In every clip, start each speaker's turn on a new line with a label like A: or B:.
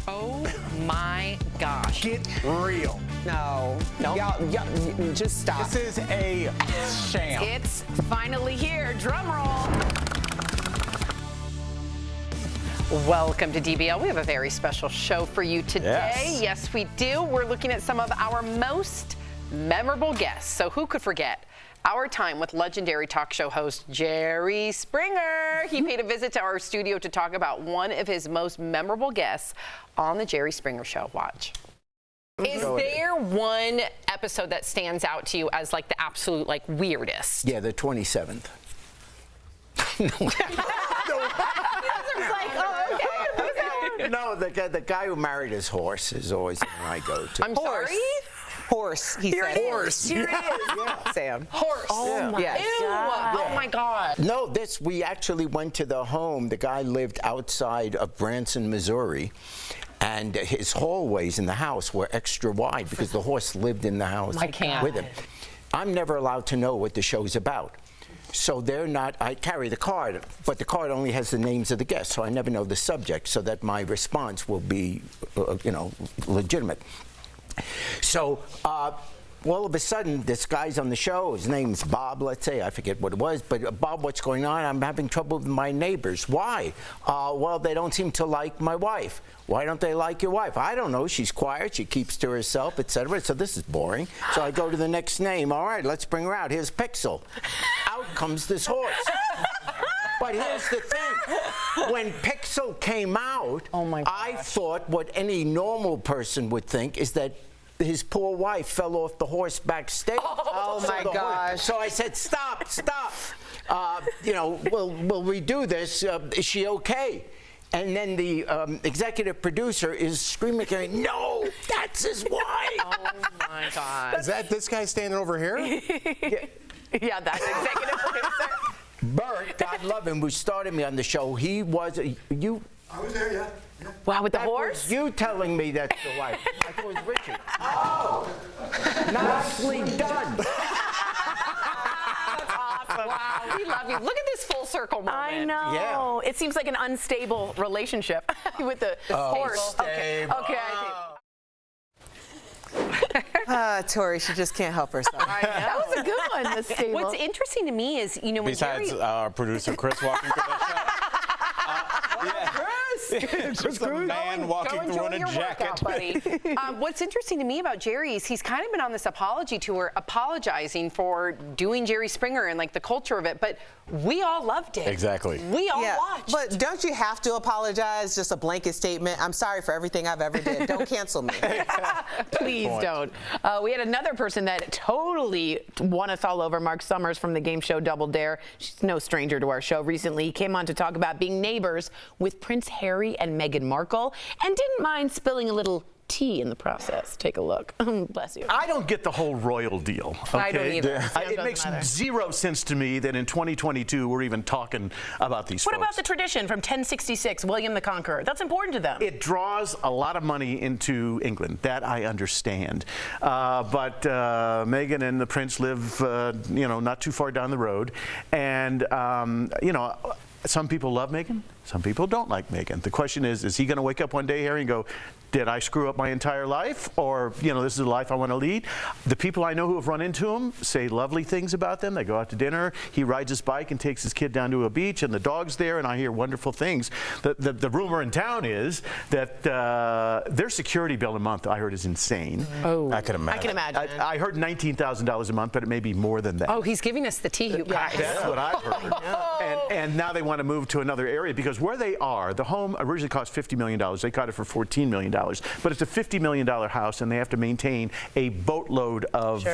A: Oh my gosh.
B: Get real.
C: No.
A: No.
C: Y'all, just stop.
B: This is a sham.
A: It's finally here. Drum roll. Welcome to DBL. We have a very special show for you today. Yes, we do. We're looking at some of our most memorable guests. So who could forget our time with legendary talk show host Jerry Springer? He paid a visit to our studio to talk about one of his most memorable guests on the Jerry Springer Show. Watch. Is there one episode that stands out to you as like the absolute like weirdest?
D: Yeah, the 27th. No, the guy who married his horse is always the one I go to.
A: I'm sorry?
C: Horse, he said.
A: Horse. Here it is.
C: Yeah. Sam.
A: Horse. Oh my
C: Yes.
A: God. Oh my God.
D: No, we actually went to the home. The guy lived outside of Branson, Missouri, and his hallways in the house were extra wide because the horse lived in the house with him. I'm never allowed to know what the show's about. So they're not, I carry the card, but the card only has the names of the guests, so I never know the subject, so that my response will be, legitimate. So all of a sudden, this guy's on the show. His name's Bob, let's say. I forget what it was. But Bob, what's going on? I'm having trouble with my neighbors. Why? Well, they don't seem to like my wife. Why don't they like your wife? I don't know. She's quiet. She keeps to herself, etc. So this is boring. So I go to the next name. All right, let's bring her out. Here's Pixel. Out comes this horse. But here's the thing. When Pixel came out, I thought what any normal person would think is that his poor wife fell off the horse backstage.
C: Oh my gosh.
D: So I said, stop. We'll redo this. Is she okay? And then the executive producer is screaming, no, that's his wife.
A: Oh my God.
B: Is that this guy standing over here?
A: Yeah, that's executive producer.
D: Bert, God love him, who started me on the show, he was,
E: I was there, yeah.
A: Wow, with the
D: that
A: horse?
D: was you telling me that's the wife. I thought it was Richard. Oh! Nicely done.
A: That's awesome. Wow, we love you. Look at this full circle moment.
F: I know.
D: Yeah.
F: It seems like an unstable relationship with the horse.
D: Stable.
F: Okay.
C: Tori, she just can't help herself.
F: That was a good one, the stable.
A: What's interesting to me is, when
B: Besides
A: Jerry...
B: our producer Chris walking through that shot. Just a man walking through in a jacket.
A: Buddy. What's interesting to me about Jerry is he's kind of been on this apology tour, apologizing for doing Jerry Springer and like the culture of it, but we all loved it.
B: Exactly.
A: We all watched.
C: But don't you have to apologize? Just a blanket statement. I'm sorry for everything I've ever did. Don't cancel me.
F: Please don't. We had another person that totally won us all over, Mark Summers from the game show Double Dare. She's no stranger to our show. Recently, he came on to talk about being neighbors with Prince Harry and Meghan Markle and didn't mind spilling a little tea in the process. Take a look. Bless you.
E: I don't get the whole royal deal. Okay?
A: I don't either.
E: It makes zero sense to me that in 2022 we're even talking about these
F: What
E: folks.
F: about the tradition from 1066, William the Conqueror? That's important to them.
E: It draws a lot of money into England. That I understand. But Meghan and the prince live, not too far down the road. And, some people love Meghan. Some people don't like Meghan. The question is he going to wake up one day, Harry, and go, did I screw up my entire life? Or, this is the life I want to lead? The people I know who have run into him say lovely things about them. They go out to dinner. He rides his bike and takes his kid down to a beach, and the dog's there, and I hear wonderful things. The rumor in town is that their security bill a month, I heard, is insane.
A: Oh.
B: I can imagine.
E: I heard $19,000 a month, but it may be more than that.
A: Oh, he's giving us the tea, you guys.
E: That's what I've heard. And now they want to move to another area because where they are, the home originally cost $50 million. They got it for $14 million. But it's a $50 million house, and they have to maintain a boatload of,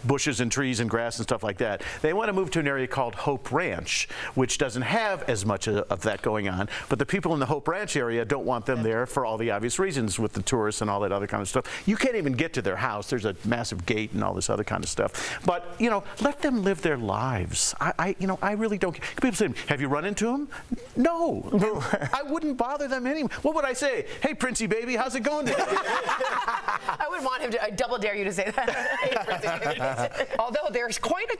E: bushes and trees and grass and stuff like that. They want to move to an area called Hope Ranch, which doesn't have as much of that going on. But the people in the Hope Ranch area don't want them there for all the obvious reasons with the tourists and all that other kind of stuff. You can't even get to their house. There's a massive gate and all this other kind of stuff. But, let them live their lives. I really don't. People say, have you run into them? No. No, I wouldn't bother them anyway. What would I say? Hey, Princey baby, how's it going today?
F: I would want him to double dare you to say that. Hey, Princey.
A: Although there's quite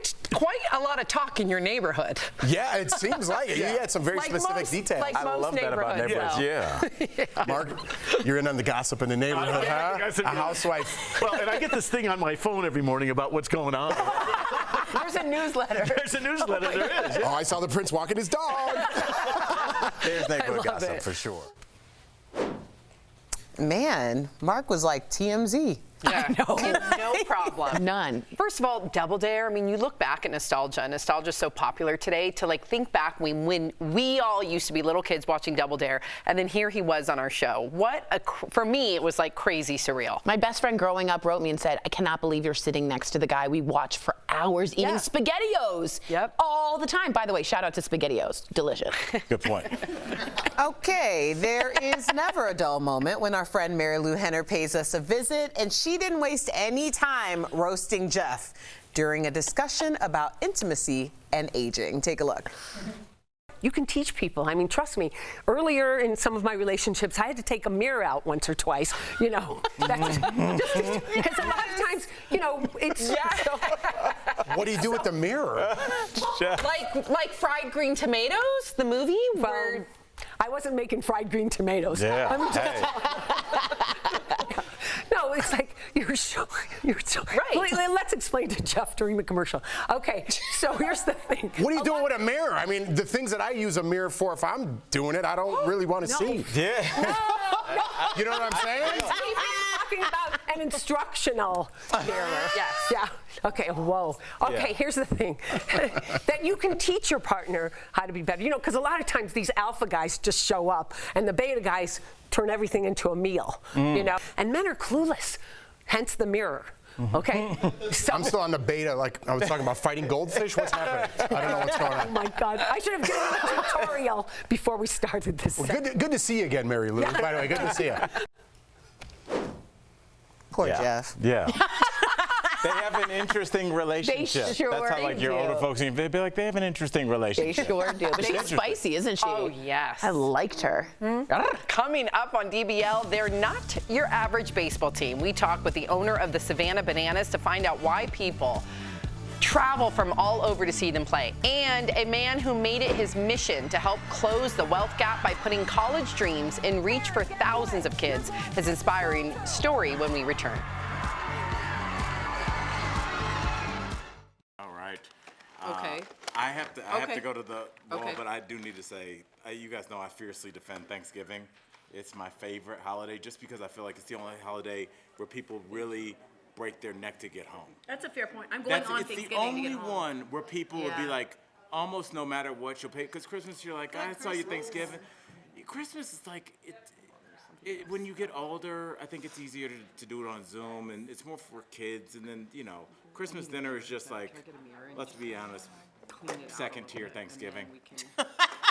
A: a lot of talk in your neighborhood.
B: Yeah, it seems like it. You had some very
A: Like
B: specific
A: most-
B: details.
A: like
B: I
A: most
B: love that about
A: neighborhoods,
B: neighborhoods. Yeah. Mark, you're in on the gossip in the neighborhood, huh? A housewife.
E: Well, and I get this thing on my phone every morning about what's going on.
F: There's a newsletter.
E: There's a newsletter, there is.
B: Oh, I saw the prince walking his dog. There's neighborhood gossip
A: it.
B: for sure.
C: Man, Mark was like TMZ.
A: Yeah, no problem.
F: None.
A: First of all, Double Dare, I mean, you look back at nostalgia, and nostalgia's so popular today, to like think back when we all used to be little kids watching Double Dare, and then here he was on our show. For me, it was like crazy surreal.
F: My best friend growing up wrote me and said, I cannot believe you're sitting next to the guy we watch for hours eating SpaghettiOs all the time. By the way, shout out to SpaghettiOs. Delicious.
B: Good point.
C: Okay, there is never a dull moment when our friend Mary Lou Henner pays us a visit, and she didn't waste any time roasting Jeff during a discussion about intimacy and aging. Take a look.
G: You can teach people. I mean, trust me. Earlier in some of my relationships, I had to take a mirror out once or twice. You know, because a lot of times, you know, it's.
B: What do you do with the mirror?
A: Like Fried Green Tomatoes, the movie?
G: Well, I wasn't making fried green tomatoes.
B: Yeah.
G: Let me No, it's like you're so right. Let's explain to Jeff during the commercial. Okay, so here's the thing.
B: What are you doing with a mirror? I mean, the things that I use a mirror for, if I'm doing it, I don't really want to see.
E: Yeah.
B: You know what I'm saying?
G: Talking about an instructional mirror.
A: Yes.
G: Yeah. Okay. Whoa. Okay.
B: Yeah.
G: Here's the thing: that you can teach your partner how to be better. You know, because a lot of times these alpha guys just show up, and the beta guys turn everything into a meal. You know, and men are clueless. Hence the mirror. Okay. So,
B: I'm still on the beta, like I was talking about fighting goldfish. What's happening? I don't know what's going
G: oh
B: on.
G: my God! I should have given you a tutorial before we started this.
B: Well, good to see you again, Mary Lou. By the way, good to see you.
C: Poor Jeff.
H: Yeah. They have an interesting relationship.
F: They sure
H: That's how like your
F: do.
H: older folks, they'd be like, they have an interesting
F: They
H: relationship.
F: sure do. But she's spicy, isn't she?
A: Oh, yes.
F: I liked her.
A: Coming up on DBL, they're not your average baseball team. We talk with the owner of the Savannah Bananas to find out why people travel from all over to see them play, and a man who made it his mission to help close the wealth gap by putting college dreams in reach for thousands of kids. His inspiring story when we return.
I: All right.
A: Okay.
I: I have
A: Okay.
I: to go to the wall,
A: Okay.
I: but I do need to say, you guys know I fiercely defend Thanksgiving. It's my favorite holiday just because I feel like it's the only holiday where people really break their neck to get home.
J: That's a fair point. I'm going on
I: It's
J: Thanksgiving
I: the only
J: to get home.
I: one where people would be
J: Yeah.
I: like, almost no matter what you'll pay. Because Christmas, you're like, I saw you Thanksgiving. Christmas is like, when you get older, I think it's easier to do it on Zoom, and it's more for kids. And then, you know, Christmas dinner is just like, let's be honest, second tier Thanksgiving.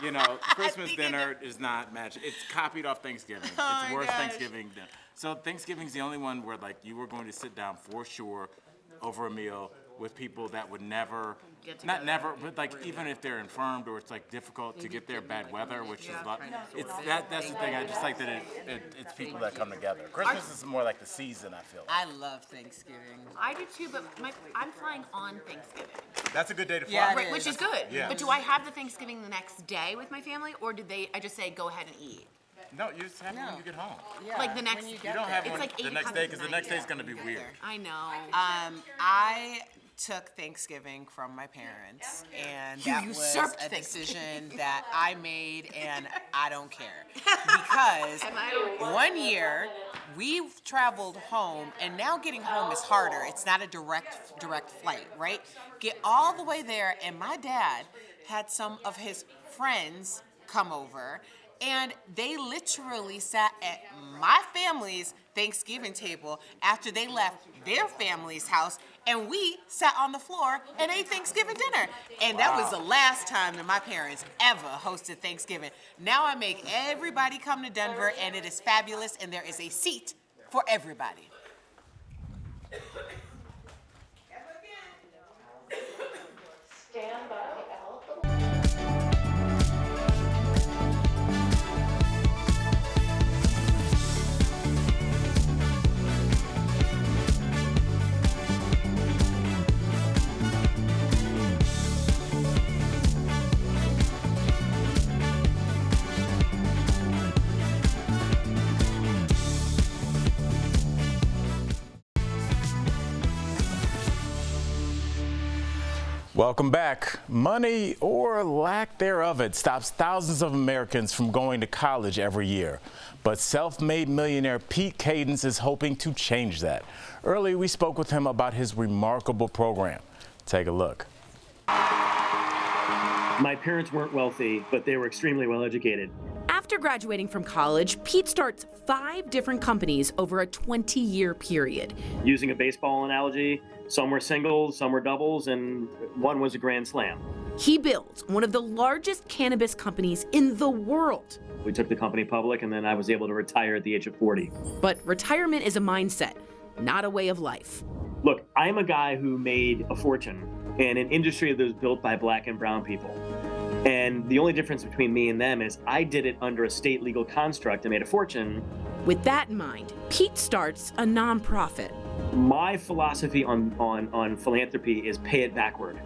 I: You know, Christmas dinner is not matched. It's copied off Thanksgiving. It's worse Thanksgiving dinner. So Thanksgiving's the only one where like you were going to sit down for sure over a meal with people that would never, not never, but like even if they're infirmed or it's like difficult to get there, bad weather, which is a lot. That's the thing. I just like that it's people that come together. Christmas is more like the season, I feel.
C: I love Thanksgiving.
J: I do too, but I'm flying on Thanksgiving.
I: That's a good day to fly.
C: Yeah,
J: Right, which is good.
I: Yeah.
J: But do I have the Thanksgiving the next day with my family, or I just say go ahead and eat?
I: No, you just have it when you get home.
J: Like the next.
I: You don't have
J: It's
I: one
J: like
I: the
J: 8
I: next
J: o'clock
I: day
J: at
I: because the
J: night.
I: next day is going to be weird.
J: I know.
C: I took Thanksgiving from my parents, and
J: You
C: that was
J: usurped
C: a
J: Thanksgiving.
C: decision that I made, and I don't care. Because one year, we traveled home, and now getting home is harder. It's not a direct flight, right? Get all the way there, and my dad had some of his friends come over, and they literally sat at my family's Thanksgiving table after they left their family's house, and we sat on the floor and ate Thanksgiving dinner. And that was the last time that my parents ever hosted Thanksgiving. Now I make everybody come to Denver, and it is fabulous, and there is a seat for everybody.
I: Welcome back. Money, or lack thereof, it stops thousands of Americans from going to college every year. But self-made millionaire Pete Cadence is hoping to change that. Earlier, we spoke with him about his remarkable program. Take a look.
K: My parents weren't wealthy, but they were extremely well educated.
L: After graduating from college, Pete starts 5 different companies over a 20-year period.
K: Using a baseball analogy, some were singles, some were doubles, and one was a grand slam.
L: He builds one of the largest cannabis companies in the world.
K: We took the company public, and then I was able to retire at the age of 40.
L: But retirement is a mindset, not a way of life.
K: Look, I'm a guy who made a fortune in an industry that was built by black and brown people. And the only difference between me and them is I did it under a state legal construct and made a fortune.
L: With that in mind, Pete starts a nonprofit.
K: My philosophy on philanthropy is pay it backward.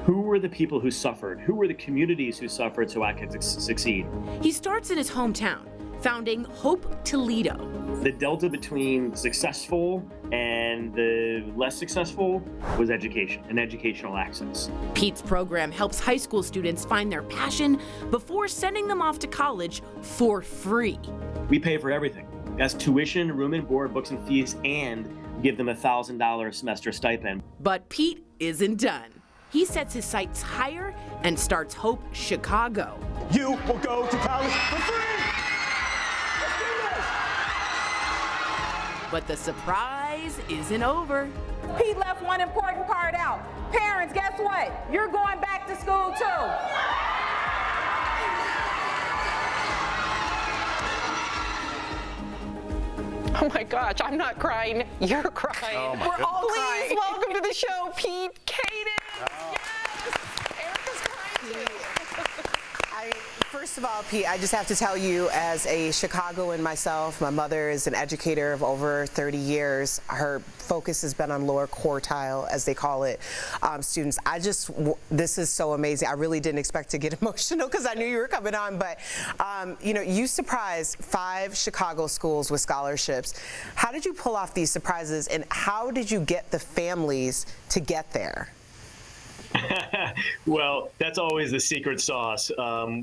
K: Who were the people who suffered? Who were the communities who suffered so I could succeed?
L: He starts in his hometown, founding Hope Toledo.
K: The delta between successful and the less successful was education and educational access.
L: Pete's program helps high school students find their passion before sending them off to college for free.
K: We pay for everything. That's tuition, room and board, books and fees, and give them a $1,000 semester stipend.
L: But Pete isn't done. He sets his sights higher and starts Hope Chicago.
H: You will go to college for free!
L: But the surprise isn't over.
M: Pete left one important part out. Parents, guess what? You're going back to school too.
A: Oh my gosh, I'm not crying. You're crying.
B: Oh my
A: We're all
B: goodness.
A: crying. Please welcome to the show, Pete Cadence. Yes. Erica's crying too.
N: First of all, Pete, I just have to tell you, as a Chicagoan myself, my mother is an educator of over 30 years. Her focus has been on lower quartile, as they call it, students. This is so amazing. I really didn't expect to get emotional because I knew you were coming on, but you know, you surprised 5 Chicago schools with scholarships. How did you pull off these surprises, and how did you get the families to get there?
K: Well, that's always the secret sauce,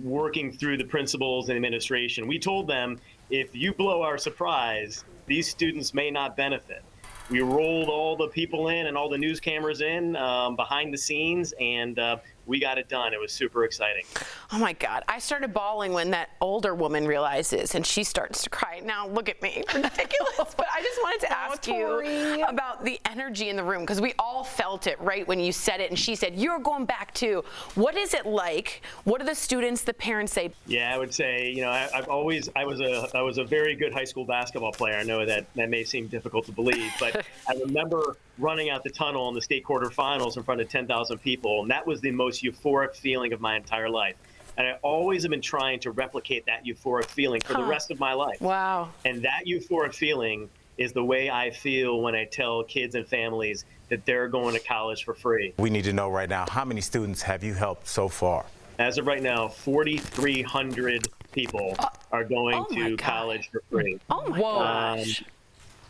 K: working through the principals and administration. We told them, if you blow our surprise, these students may not benefit. We rolled all the people in and all the news cameras in behind the scenes, and we got it done. It was super exciting.
F: Oh my God. I started bawling when that older woman realizes, and she starts to cry. Now look at me. Ridiculous. But I just wanted to ask you about the energy in the room, because we all felt it right when you said it, and she said, you're going back too. What is it like? What do the students, the parents say?
K: Yeah, I would say, you know, I was a very good high school basketball player. I know that may seem difficult to believe, but I remember running out the tunnel in the state quarterfinals in front of 10,000 people, and that was the most euphoric feeling of my entire life. And I always have been trying to replicate that euphoric feeling for the rest of my life.
F: Wow.
K: And that euphoric feeling is the way I feel when I tell kids and families that they're going to college for free.
I: We need to know right now, how many students have you helped so far?
K: As of right now, 4,300 people are going to college for free.
F: Oh my gosh.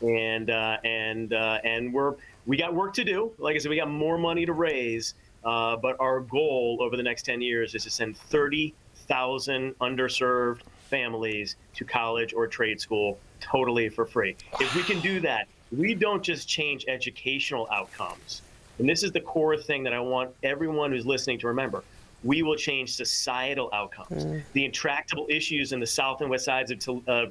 K: And we got work to do. Like I said, we got more money to raise, but our goal over the next 10 years is to send 30,000 underserved families to college or trade school totally for free. If we can do that, we don't just change educational outcomes. And this is the core thing that I want everyone who's listening to remember. We will change societal outcomes. The intractable issues in the south and west sides of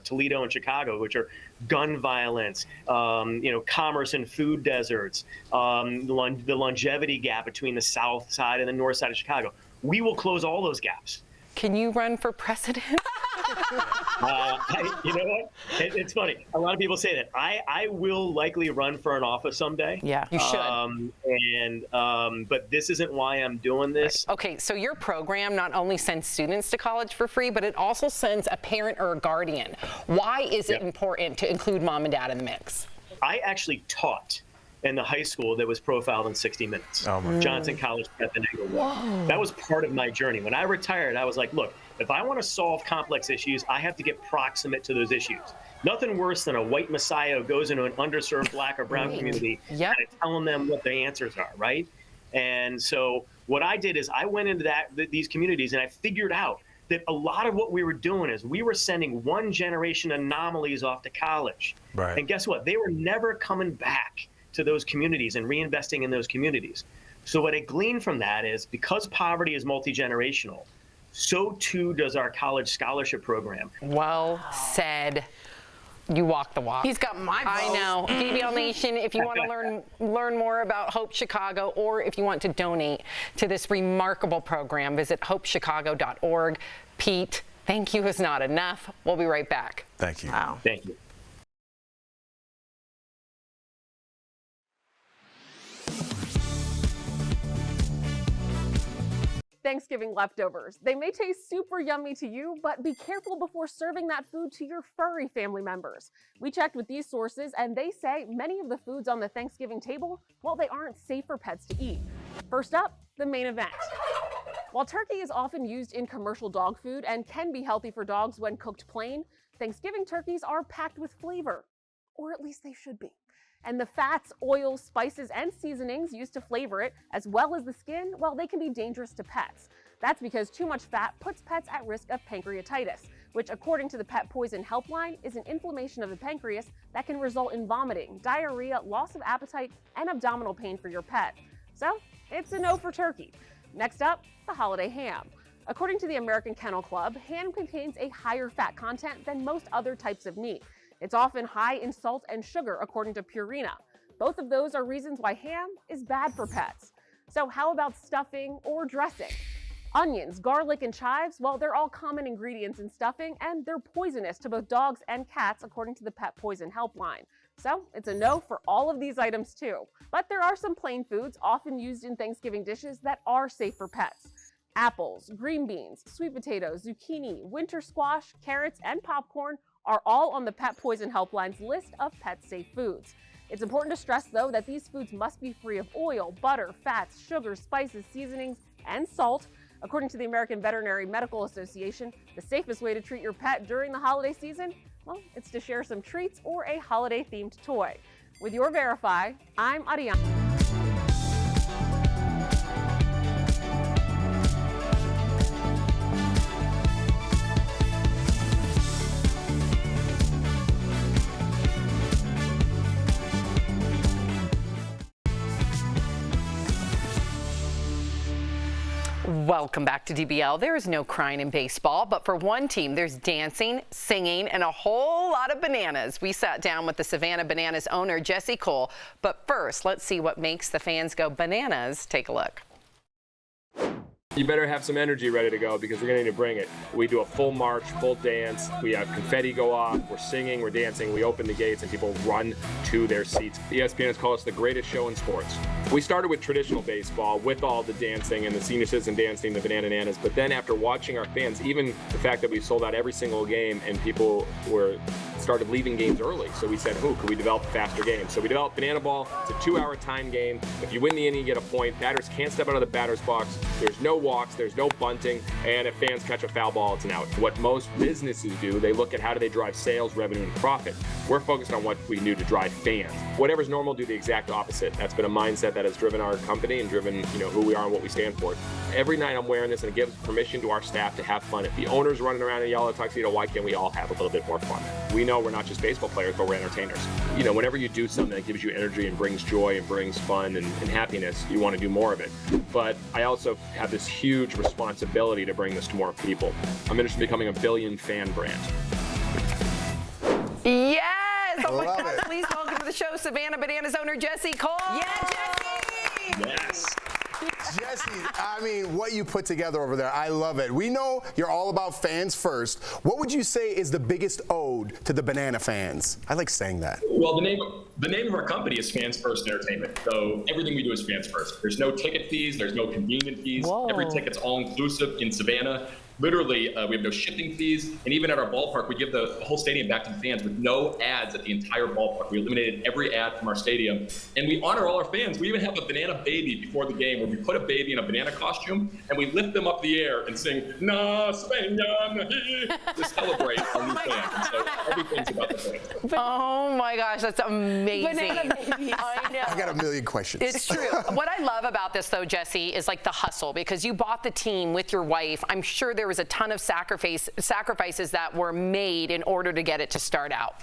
K: Toledo and Chicago, which are gun violence, commerce and food deserts, the longevity gap between the south side and the north side of Chicago. We will close all those gaps.
A: Can you run for president?
K: You know what? It's funny. A lot of people say that. I will likely run for an office someday.
A: Yeah, you should.
K: But this isn't why I'm doing this.
A: Right. Okay, so your program not only sends students to college for free, but it also sends a parent or a guardian. Why is it important to include mom and dad in the mix?
K: I actually taught in the high school that was profiled in 60 Minutes. Johnson College Prep in Englewood. That was part of my journey. When I retired, I was like, look, if I want to solve complex issues, I have to get proximate to those issues. Nothing worse than a white messiah who goes into an underserved black or brown community and telling them what the answers are, right? And so what I did is I went into these communities and I figured out that a lot of what we were doing is we were sending one generation anomalies off to college.
B: Right.
K: And guess what? They were never coming back to those communities and reinvesting in those communities. So what I gleaned from that is because poverty is multi-generational, so too does our college scholarship program.
A: Well said. You walk the walk.
F: He's got my vote.
A: I know. DBL Nation, if you want to learn more about Hope Chicago, or if you want to donate to this remarkable program, visit hopechicago.org. Pete, thank you is not enough. We'll be right back.
B: Thank you.
F: Wow.
K: Thank you.
O: Thanksgiving leftovers. They may taste super yummy to you, but be careful before serving that food to your furry family members. We checked with these sources, and they say many of the foods on the Thanksgiving table, well, they aren't safe for pets to eat. First up, the main event. While turkey is often used in commercial dog food and can be healthy for dogs when cooked plain, Thanksgiving turkeys are packed with flavor, or at least they should be. And the fats, oils, spices, and seasonings used to flavor it, as well as the skin, well, they can be dangerous to pets. That's because too much fat puts pets at risk of pancreatitis, which, according to the Pet Poison Helpline, is an inflammation of the pancreas that can result in vomiting, diarrhea, loss of appetite, and abdominal pain for your pet. So, it's a no for turkey. Next up, the holiday ham. According to the American Kennel Club, ham contains a higher fat content than most other types of meat. It's often high in salt and sugar, according to Purina. Both of those are reasons why ham is bad for pets. So how about stuffing or dressing? Onions, garlic, and chives, well, they're all common ingredients in stuffing, and they're poisonous to both dogs and cats, according to the Pet Poison Helpline. So it's a no for all of these items too. But there are some plain foods often used in Thanksgiving dishes that are safe for pets. Apples, green beans, sweet potatoes, zucchini, winter squash, carrots, and popcorn are all on the Pet Poison Helpline's list of pet-safe foods. It's important to stress, though, that these foods must be free of oil, butter, fats, sugar, spices, seasonings, and salt. According to the American Veterinary Medical Association, the safest way to treat your pet during the holiday season, well, it's to share some treats or a holiday-themed toy. With your Verify, I'm Ariana.
A: Welcome back to DBL. There is no crying in baseball, but for one team, there's dancing, singing, and a whole lot of bananas. We sat down with the Savannah Bananas owner, Jesse Cole. But first, let's see what makes the fans go bananas. Take a look.
P: You better have some energy ready to go because we're going to need to bring it. We do a full march, full dance. We have confetti go off. We're singing, we're dancing. We open the gates and people run to their seats. ESPN has called us the greatest show in sports. We started with traditional baseball with all the dancing and the senior citizen dancing, the Banananas. But then after watching our fans, even the fact that we sold out every single game and people started leaving games early. So we said, could we develop a faster game? So we developed Banana Ball. It's a 2-hour time game. If you win the inning, you get a point. Batters can't step out of the batter's box. There's no walks, there's no bunting, and if fans catch a foul ball, it's an out. What most businesses do, they look at how do they drive sales, revenue, and profit. We're focused on what we can do to drive fans. Whatever's normal, do the exact opposite. That's been a mindset that has driven our company and driven who we are and what we stand for. Every night I'm wearing this, and it gives permission to our staff to have fun. If the owner's running around in a yellow tuxedo, why can't we all have a little bit more fun? We know we're not just baseball players, but we're entertainers. Whenever you do something that gives you energy and brings joy and brings fun and happiness, you want to do more of it. But I also have this huge responsibility to bring this to more people. I'm interested in becoming a billion fan brand.
A: Yes! Oh my God, please welcome to the show Savannah Bananas owner Jesse Cole.
F: Yeah, Jesse!
P: Yes.
B: Jesse, I mean, what you put together over there, I love it. We know you're all about fans first. What would you say is the biggest ode to the banana fans? I like saying that.
Q: Well, the name of our company is Fans First Entertainment. So everything we do is fans first. There's no ticket fees. There's no convenient fees.
A: Whoa.
Q: Every ticket's all inclusive in Savannah. Literally, we have no shipping fees, and even at our ballpark, we give the whole stadium back to the fans with no ads at the entire ballpark. We eliminated every ad from our stadium, and we honor all our fans. We even have a banana baby before the game, where we put a baby in a banana costume, and we lift them up the air and sing "Na Spaña Nahi" to celebrate our new fans. And so everything's about the fans.
A: Oh my gosh, that's amazing.
G: Banana babies.
A: I know.
B: I got a million questions.
A: It's true. What I love about this, though, Jesse, is like the hustle, because you bought the team with your wife. I'm sure there was a ton of sacrifices that were made in order to get it to start out.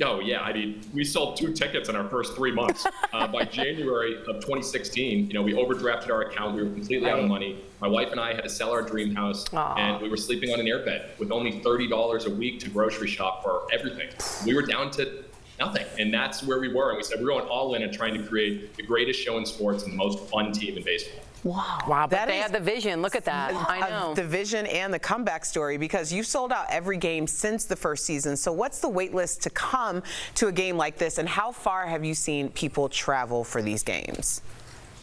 Q: Oh, yeah. I mean, we sold 2 tickets in our first 3 months. By January of 2016, we overdrafted our account. We were completely out of money. My wife and I had to sell our dream house, and we were sleeping on an airbed with only $30 a week to grocery shop for everything. We were down to nothing, and that's where we were. And we said, we're going all in and trying to create the greatest show in sports and the most fun team in baseball.
A: Wow, but they had the vision. Look at that. I know.
N: The vision and the comeback story, because you've sold out every game since the first season. So what's the wait list to come to a game like this, and how far have you seen people travel for these games?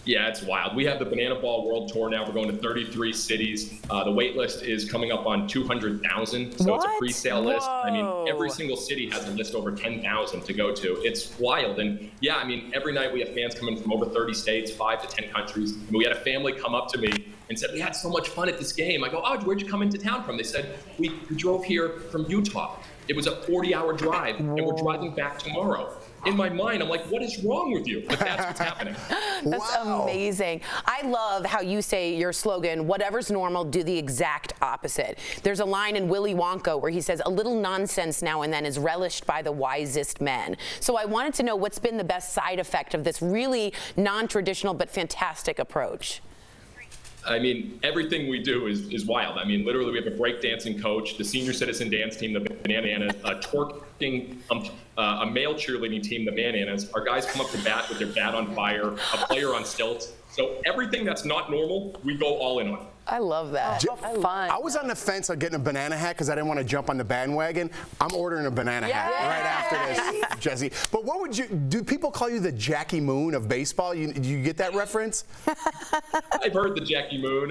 Q: Yeah, it's wild. We have the Banana Ball World Tour now. We're going to 33 cities. The wait list is coming up on 200,000, so it's a pre-sale list. I mean, every single city has a list over 10,000 to go to. It's wild. And yeah, I mean, every night we have fans coming from over 30 states, 5 to 10 countries. I mean, we had a family come up to me and said, we had so much fun at this game. I go, oh, where'd you come into town from? They said, we drove here from Utah. It was a 40-hour drive, and we're driving back tomorrow. In my mind, I'm like, what is wrong with you? But that's what's happening.
F: That's amazing. I love how you say your slogan, whatever's normal, do the exact opposite. There's a line in Willy Wonka where he says, a little nonsense now and then is relished by the wisest men. So I wanted to know what's been the best side effect of this really non-traditional but fantastic approach.
Q: I mean, everything we do is wild. I mean, literally, we have a breakdancing coach, the senior citizen dance team, the Bananas, a twerking, a male cheerleading team, the Bananas. Our guys come up to bat with their bat on fire, a player on stilts. So everything that's not normal, we go all in on.
A: I love that. Fun.
B: I was on the fence on getting a banana hat because I didn't want to jump on the bandwagon. I'm ordering a banana hat right after this, Jesse. But what would you do? People call you the Jackie Moon of baseball. You get that reference?
Q: I've heard the Jackie Moon.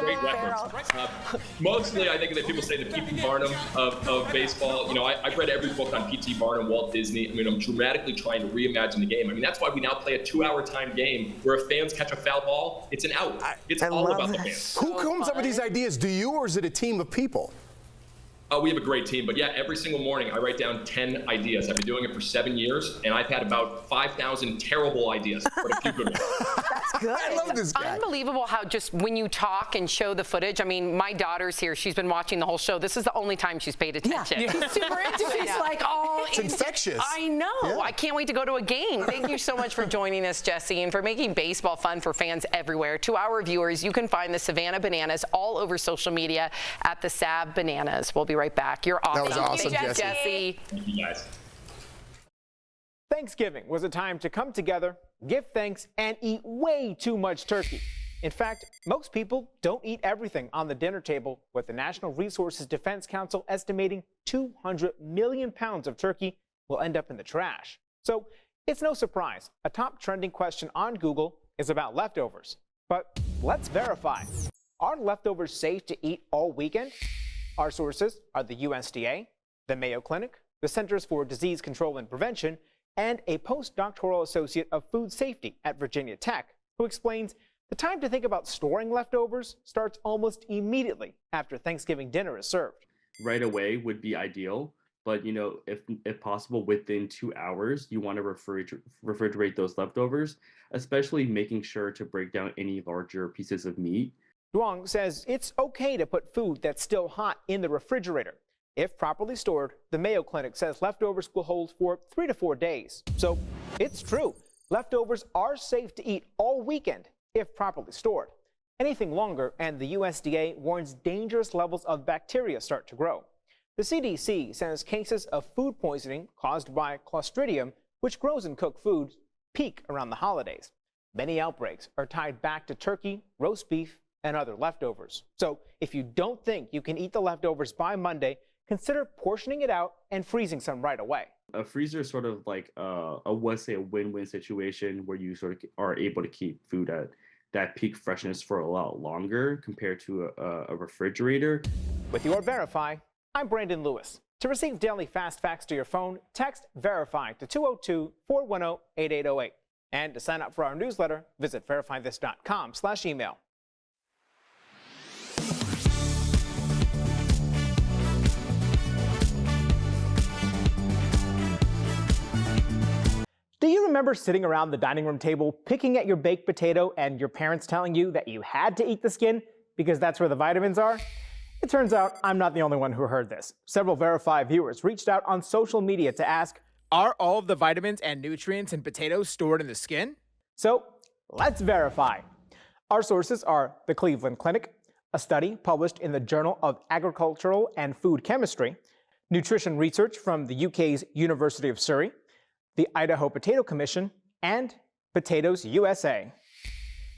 Q: Great reference. Mostly, I think that people say the P.T. Barnum of baseball. I've read every book on P.T. Barnum, Walt Disney. I mean, I'm dramatically trying to reimagine the game. I mean, that's why we now play a 2-hour time game where if fans catch a foul ball, it's an out. It's all about the fans.
B: Who comes up with these ideas? Do you, or is it a team of people?
Q: We have a great team, but yeah, every single morning I write down 10 ideas. I've been doing it for 7 years, and I've had about 5,000 terrible ideas, but a few good ones.
A: That's good.
B: I love this guy.
A: Unbelievable how just when you talk and show the footage. I mean, my daughter's here. She's been watching the whole show. This is the only time she's paid attention.
F: Yeah. She's super into it. She's like, oh,
B: it's infectious.
A: I know. Yeah. I can't wait to go to a game. Thank you so much for joining us, Jesse, and for making baseball fun for fans everywhere. To our viewers, you can find the Savannah Bananas all over social media at the Sav Bananas. We'll be right back. You're awesome.
B: That was awesome,
A: Thank you,
B: Jesse.
Q: Thank you, guys.
H: Thanksgiving was a time to come together, give thanks, and eat way too much turkey. In fact, most people don't eat everything on the dinner table, with the National Resources Defense Council estimating 200 million pounds of turkey will end up in the trash. So it's no surprise a top trending question on Google is about leftovers. But let's verify. Are leftovers safe to eat all weekend? Our sources are the USDA, the Mayo Clinic, the Centers for Disease Control and Prevention, and a postdoctoral associate of food safety at Virginia Tech, who explains the time to think about storing leftovers starts almost immediately after Thanksgiving dinner is served.
R: Right away would be ideal, but if possible, within 2 hours, you want to refrigerate those leftovers, especially making sure to break down any larger pieces of meat.
H: Duong says it's okay to put food that's still hot in the refrigerator. If properly stored, the Mayo Clinic says leftovers will hold for 3 to 4 days. So it's true. Leftovers are safe to eat all weekend if properly stored. Anything longer, and the USDA warns dangerous levels of bacteria start to grow. The CDC says cases of food poisoning caused by Clostridium, which grows in cooked foods, peak around the holidays. Many outbreaks are tied back to turkey, roast beef, and other leftovers. So if you don't think you can eat the leftovers by Monday, consider portioning it out and freezing some right away.
R: A freezer is sort of like a win-win situation where you sort of are able to keep food at that peak freshness for a lot longer compared to a refrigerator.
H: With your Verify, I'm Brandon Lewis. To receive daily fast facts to your phone, text Verify to 202-410-8808. And to sign up for our newsletter, visit verifythis.com/email. Do you remember sitting around the dining room table, picking at your baked potato, and your parents telling you that you had to eat the skin because that's where the vitamins are? It turns out I'm not the only one who heard this. Several Verify viewers reached out on social media to ask, are all of the vitamins and nutrients in potatoes stored in the skin? So let's verify. Our sources are the Cleveland Clinic, a study published in the Journal of Agricultural and Food Chemistry, nutrition research from the UK's University of Surrey, the Idaho Potato Commission, and Potatoes USA.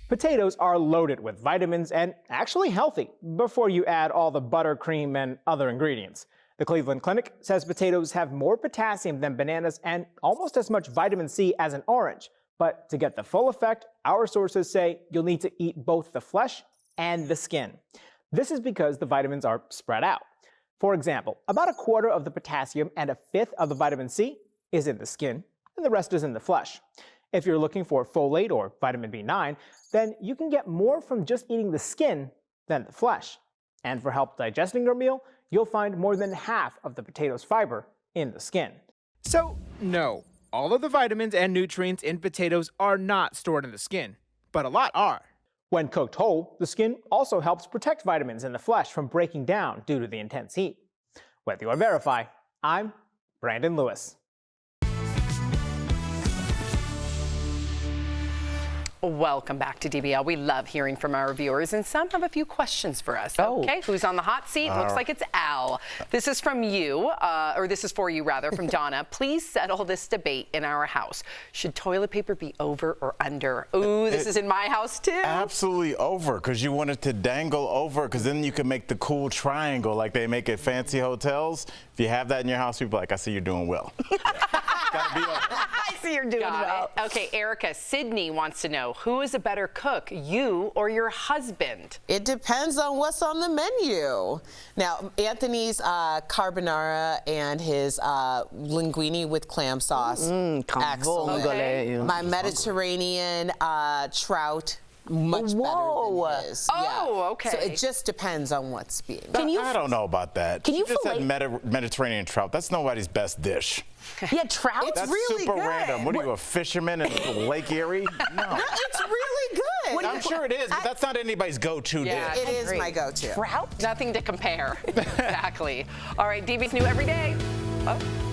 H: Potatoes are loaded with vitamins and actually healthy before you add all the butter, cream, and other ingredients. The Cleveland Clinic says potatoes have more potassium than bananas and almost as much vitamin C as an orange. But to get the full effect, our sources say you'll need to eat both the flesh and the skin. This is because the vitamins are spread out. For example, about a quarter of the potassium and a fifth of the vitamin C is in the skin, and the rest is in the flesh. If you're looking for folate or vitamin B9, then you can get more from just eating the skin than the flesh. And for help digesting your meal, you'll find more than half of the potato's fiber in the skin. So, no, all of the vitamins and nutrients in potatoes are not stored in the skin, but a lot are. When cooked whole, the skin also helps protect vitamins in the flesh from breaking down due to the intense heat. With your Verify, I'm Brandon Lewis.
A: Welcome back to DBL. We love hearing from our viewers, and some have a few questions for us. Okay, who's on the hot seat? Looks like it's Al. This is from you, or this is for you rather, from Donna. Please settle this debate in our house. Should toilet paper be over or under? Ooh, this is in my house too.
S: Absolutely over, because you want it to dangle over, because then you can make the cool triangle like they make at fancy hotels. If you have that in your house, people are like, I see you're doing well. Gotta be over.
A: I see you're doing well. Okay, Erica, Sydney wants to know, who is a better cook, you or your husband?
N: It depends on what's on the menu. Now, Anthony's carbonara and his linguine with clam sauce, excellent.
F: Okay.
N: My Mediterranean trout, much better than his.
A: Okay.
N: So it just depends on what's being.
S: I don't know about that.
F: Can you
S: just
F: fillet?
S: said Mediterranean trout. That's nobody's best dish.
F: Yeah, trout?
N: It's
S: That's
N: really
S: super
N: good.
S: random. What are you, a fisherman in Lake Erie? No.
N: It's really good.
S: I'm sure it is, but that's not anybody's go-to dish.
N: It is my go-to.
A: Trout? Nothing to compare. Exactly. All right, DB's new every day. Oh.